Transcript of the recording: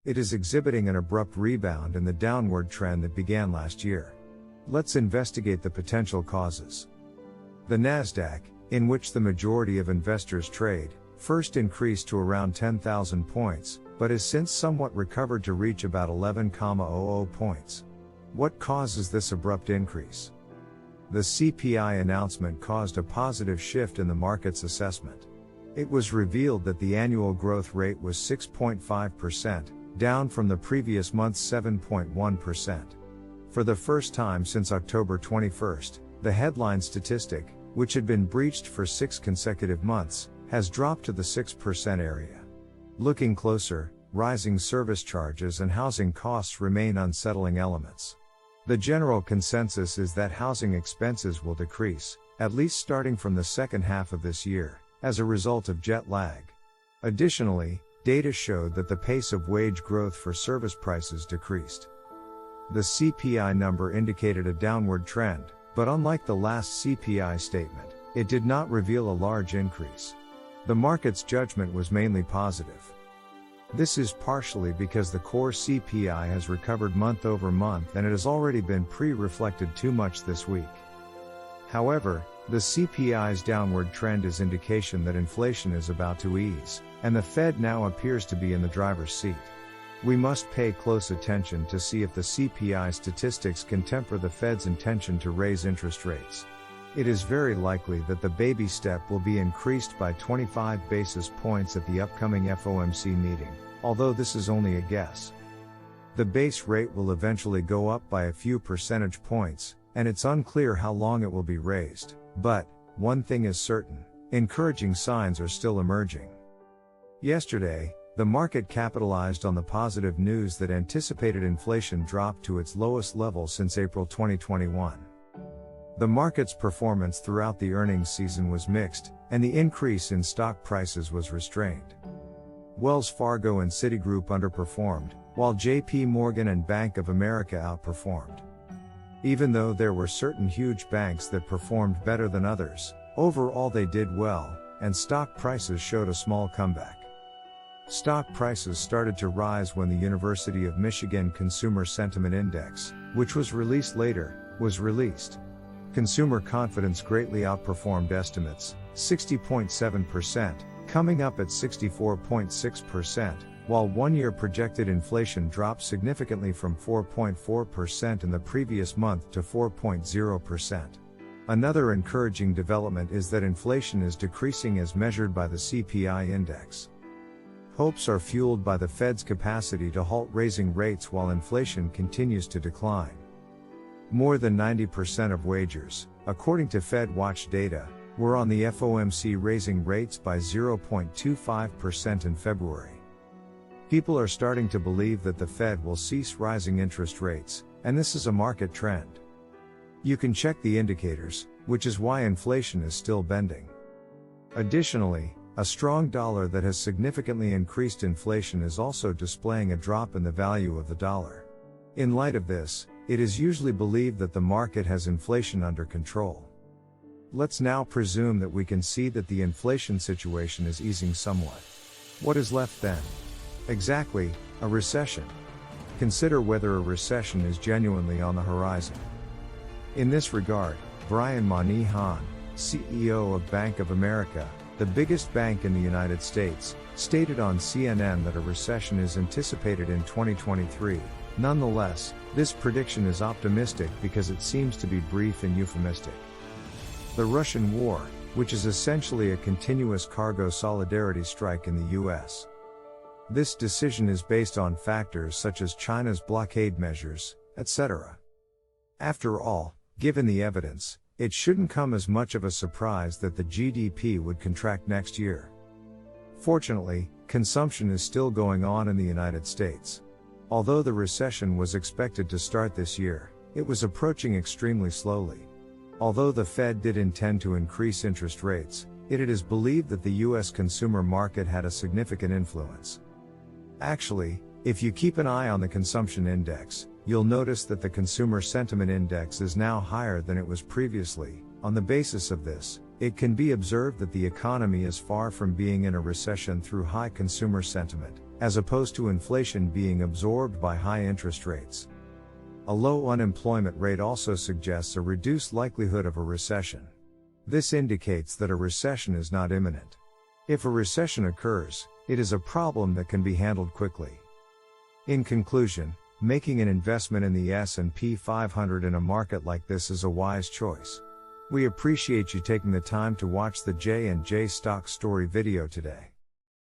It is exhibiting an abrupt rebound in the downward trend that began last year. Let's investigate the potential causes. The Nasdaq, in which the majority of investors trade, first increased to around 10,000 points, but has since somewhat recovered to reach about 11,00 points. What causes this abrupt increase? The CPI announcement caused a positive shift in the market's assessment. It was revealed that the annual growth rate was 6.5%, down from the previous month's 7.1%. For the first time since October 21st, the headline statistic, which had been breached for 6 consecutive months, has dropped to the 6% area. Looking closer, rising service charges and housing costs remain unsettling elements. The general consensus is that housing expenses will decrease, at least starting from the second half of this year, as a result of jet lag. Additionally, data showed that the pace of wage growth for service prices decreased. The CPI number indicated a downward trend, but unlike the last CPI statement, it did not reveal a large increase. The market's judgment was mainly positive. This is partially because the core CPI has recovered month over month and it has already been pre-reflected too much this week. However, the CPI's downward trend is indication that inflation is about to ease, and the Fed now appears to be in the driver's seat. We must pay close attention to see if the CPI statistics can temper the Fed's intention to raise interest rates. It is very likely that the baby step will be increased by 25 basis points at the upcoming FOMC meeting, although this is only a guess. The base rate will eventually go up by a few percentage points, and it's unclear how long it will be raised, but one thing is certain: encouraging signs are still emerging. Yesterday, the market capitalized on the positive news that anticipated inflation dropped to its lowest level since April 2021. The market's performance throughout the earnings season was mixed, and the increase in stock prices was restrained. Wells Fargo and Citigroup underperformed, while JP Morgan and Bank of America outperformed. Even though there were certain huge banks that performed better than others, overall they did well, and stock prices showed a small comeback. Stock prices started to rise when the University of Michigan Consumer Sentiment Index, which was released later, was released. Consumer confidence greatly outperformed estimates, 60.7%, coming up at 64.6%, while one-year projected inflation dropped significantly from 4.4% in the previous month to 4.0%. Another encouraging development is that inflation is decreasing as measured by the CPI index. Hopes are fueled by the Fed's capacity to halt raising rates while inflation continues to decline. More than 90% of wagers, according to Fed Watch data, were on the FOMC raising rates by 0.25% in February. People are starting to believe that the Fed will cease rising interest rates, and this is a market trend. You can check the indicators, which is why inflation is still bending. Additionally, a strong dollar that has significantly increased inflation is also displaying a drop in the value of the dollar. In light of this, it is usually believed that the market has inflation under control. Let's now presume that we can see that the inflation situation is easing somewhat. What is left then? Exactly, a recession. Consider whether a recession is genuinely on the horizon. In this regard, Brian Moynihan, CEO of Bank of America, the biggest bank in the United States, stated on CNN that a recession is anticipated in 2023. Nonetheless, this prediction is optimistic because it seems to be brief and euphemistic. The Russian war, which is essentially a continuous cargo solidarity strike in the U.S. This decision is based on factors such as China's blockade measures, etc. After all, given the evidence, it shouldn't come as much of a surprise that the GDP would contract next year. Fortunately, consumption is still going on in the United States. Although the recession was expected to start this year, it was approaching extremely slowly. Although the Fed did intend to increase interest rates, it is believed that the U.S. consumer market had a significant influence. Actually, if you keep an eye on the consumption index, you'll notice that the consumer sentiment index is now higher than it was previously. On the basis of this, it can be observed that the economy is far from being in a recession through high consumer sentiment, as opposed to inflation being absorbed by high interest rates. A low unemployment rate also suggests a reduced likelihood of a recession. This indicates that a recession is not imminent. If a recession occurs, it is a problem that can be handled quickly. In conclusion, making an investment in the S&P 500 in a market like this is a wise choice. We appreciate you taking the time to watch the J&J Stock Story video today.